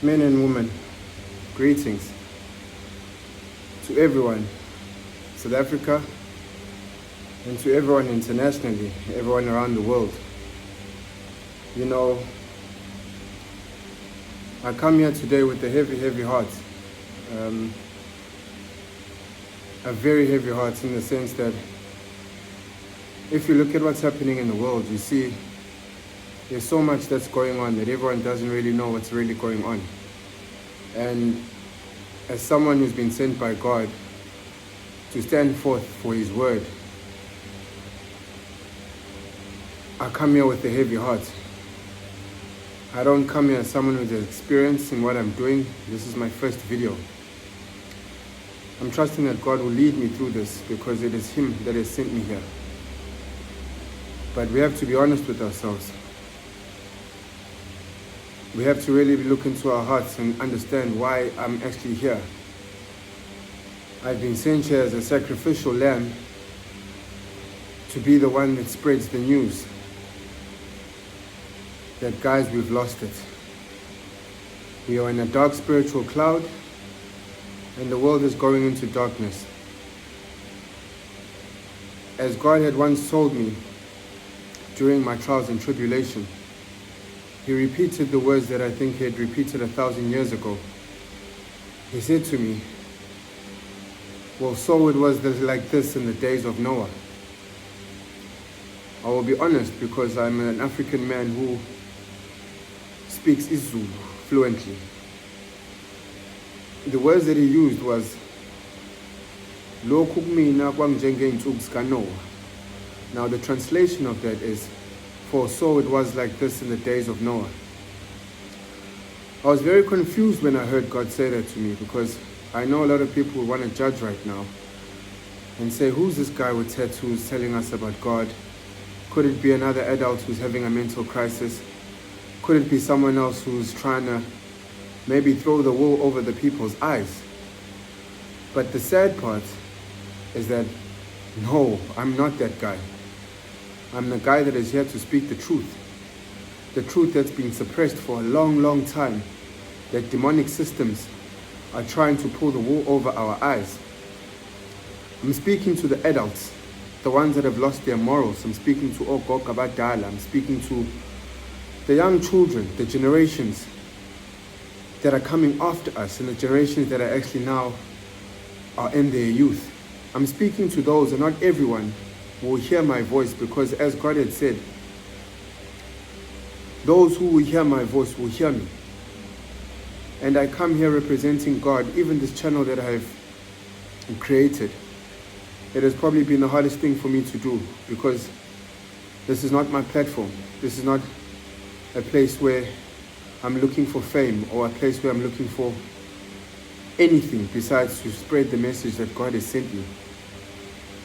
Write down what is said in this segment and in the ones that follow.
Men and women, greetings to everyone, South Africa, and to everyone internationally, everyone around the world. You know, I come here today with a heavy heart. A very heavy heart, in the sense that if you look at what's happening in the world, you see there's so much that's going on that everyone doesn't really know what's really going on. And as someone who's been sent by God to stand forth for His word, I come here with a heavy heart. I don't come here as someone with experience in what I'm doing. This is my first video. I'm trusting that God will lead me through this because it is Him that has sent me here. But we have to be honest with ourselves. We have to really look into our hearts and understand why I'm actually here. I've been sent here as a sacrificial lamb to be the one that spreads the news that, guys, we've lost it. We are in a dark spiritual cloud and the world is going into darkness. As God had once told me during my trials and tribulation, He repeated the words that I think He had repeated 1,000 years ago. He said to me, well, so it was like this in the days of Noah. I will be honest, because I'm an African man who speaks isiZulu fluently. The words that he used was, Lokhu kumina kwangjengey'nsuku zikaNoah. Now the translation of that is, for so it was like this in the days of Noah. I was very confused when I heard God say that to me, because I know a lot of people want to judge right now and say, who's this guy with tattoos telling us about God? Could it be another adult who's having a mental crisis? Could it be someone else who's trying to maybe throw the wool over the people's eyes? But the sad part is that, no, I'm not that guy. I'm the guy that is here to speak the truth that's been suppressed for a long time, that demonic systems are trying to pull the wool over our eyes. I'm speaking to the adults, the ones that have lost their morals. I'm speaking to Ogogo Abadala. I'm speaking to the young children, the generations that are coming after us, and the generations that are actually now are in their youth. I'm speaking to those, and not everyone will hear my voice, because as God had said, those who will hear my voice will hear me. And I come here representing God. Even this channel that I've created, it has probably been the hardest thing for me to do, because this is not my platform. This is not a place where I'm looking for fame, or a place where I'm looking for anything besides to spread the message that God has sent me.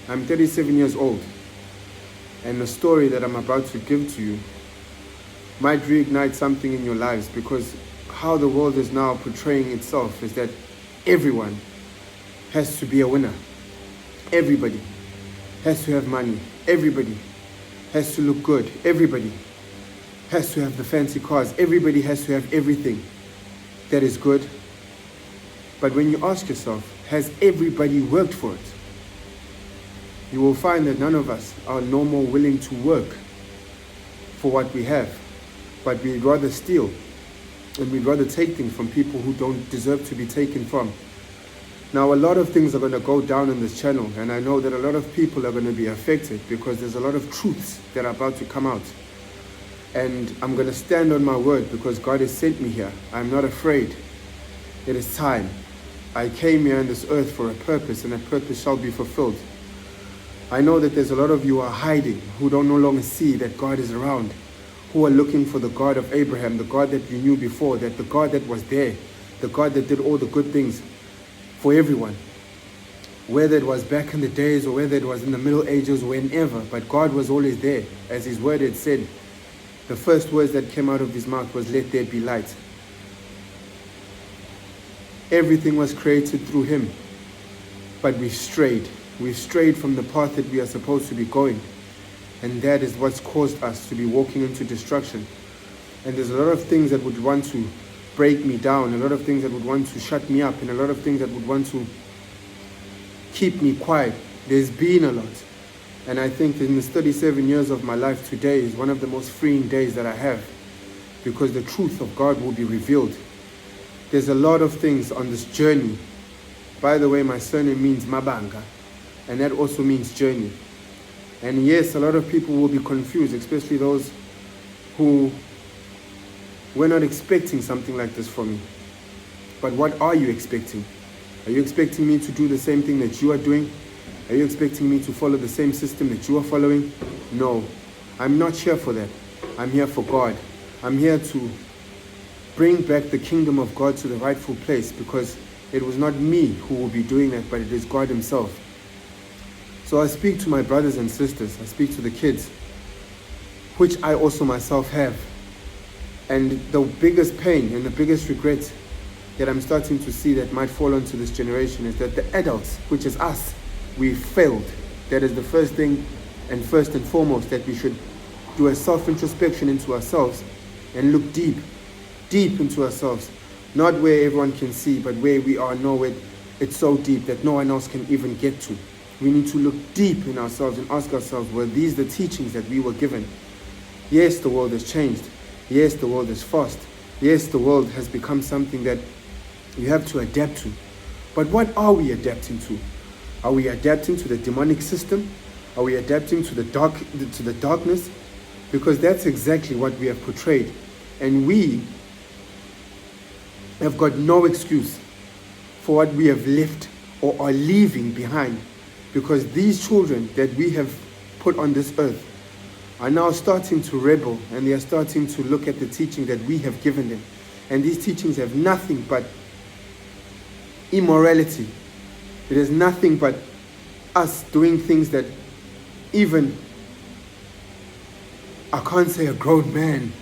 I'm 37 years old, and the story that I'm about to give to you might reignite something in your lives, because how the world is now portraying itself is that everyone has to be a winner. Everybody has to have money. Everybody has to look good. Everybody has to have the fancy cars. Everybody has to have everything that is good. But when you ask yourself, has everybody worked for it? You will find that none of us are no more willing to work for what we have, but we'd rather steal, and we'd rather take things from people who don't deserve to be taken from. Now, a lot of things are going to go down on this channel, and I know that a lot of people are going to be affected, because there's a lot of truths that are about to come out. And I'm going to stand on my word, because God has sent me here. I'm not afraid. It is time. I came here on this earth for a purpose, and that purpose shall be fulfilled. I know that there's a lot of you who are hiding, who don't no longer see that God is around, who are looking for the God of Abraham, the God that you knew before, that the God that was there, the God that did all the good things for everyone. Whether it was back in the days, or whether it was in the Middle Ages, whenever, but God was always there. As His word had said, the first words that came out of His mouth was, let there be light. Everything was created through Him, but we've strayed. We've strayed from the path that we are supposed to be going. And that is what's caused us to be walking into destruction. And there's a lot of things that would want to break me down, a lot of things that would want to shut me up, and a lot of things that would want to keep me quiet. There's been a lot. And I think in this 37 years of my life, today is one of the most freeing days that I have, because the truth of God will be revealed. There's a lot of things on this journey. By the way, my surname means Mabanga, and that also means journey. And yes, a lot of people will be confused, especially those who were not expecting something like this from me. But what are you expecting? Are you expecting me to do the same thing that you are doing? Are you expecting me to follow the same system that you are following? No, I'm not here for that. I'm here for God. I'm here to bring back the kingdom of God to the rightful place, because it was not me who will be doing that, but it is God himself. So I speak to my brothers and sisters. I speak to the kids, which I also myself have. And the biggest pain and the biggest regret that I'm starting to see that might fall onto this generation is that the adults, which is us, we failed. That is the first thing, and first and foremost, that we should do a self-introspection into ourselves and look deep into ourselves. Not where everyone can see, but where we are, know it. It's so deep that no one else can even get to. We need to look deep in ourselves and ask ourselves, were these the teachings that we were given? Yes, the world has changed. Yes, the world is fast. Yes, the world has become something that you have to adapt to. But what are we adapting to? Are we adapting to the demonic system? Are we adapting to the darkness? Because that's exactly what we have portrayed. And we have got no excuse for what we have left or are leaving behind. Because these children that we have put on this earth are now starting to rebel, and they are starting to look at the teaching that we have given them. And these teachings have nothing but immorality. It is nothing but us doing things that even, I can't say a grown man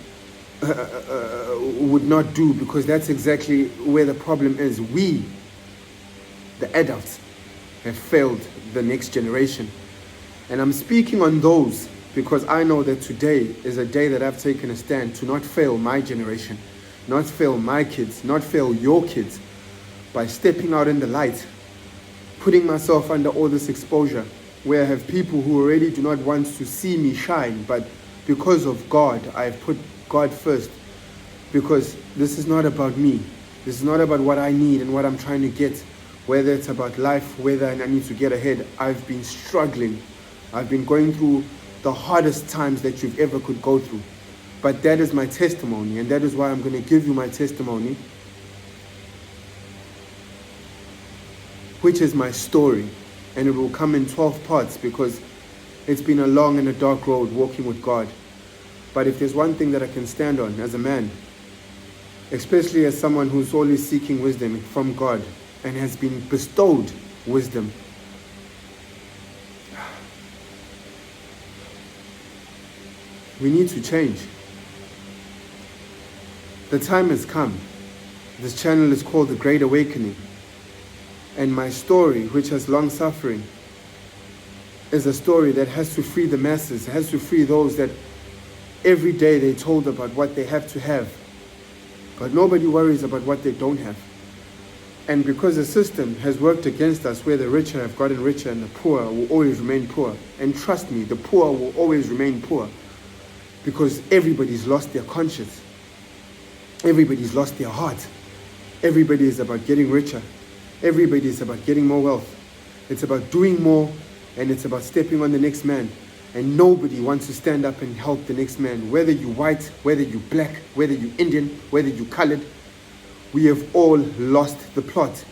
would not do, because that's exactly where the problem is. We, the adults, have failed the next generation. And I'm speaking on those because I know that today is a day that I've taken a stand to not fail my generation, not fail my kids, not fail your kids, by stepping out in the light, putting myself under all this exposure, where I have people who already do not want to see me shine, but because of God, I've put God first. Because this is not about me. This is not about what I need and what I'm trying to get. Whether it's about life, whether I need to get ahead. I've been struggling. I've been going through the hardest times that you've ever could go through. But that is my testimony, and that is why I'm going to give you my testimony, which is my story. And it will come in 12 parts, because it's been a long and a dark road walking with God. But if there's one thing that I can stand on as a man, especially as someone who's always seeking wisdom from God and has been bestowed wisdom, we need to change. The time has come. This channel is called The Great Awakening. And my story, which has long suffering, is a story that has to free the masses, has to free those that every day they told about what they have to have. But nobody worries about what they don't have. And because the system has worked against us, where the richer have gotten richer and the poor will always remain poor. And trust me, the poor will always remain poor, because everybody's lost their conscience. Everybody's lost their heart. Everybody is about getting richer. Everybody is about getting more wealth. It's about doing more, and it's about stepping on the next man. And nobody wants to stand up and help the next man. Whether you're white, whether you're black, whether you're Indian, whether you're colored, we have all lost the plot.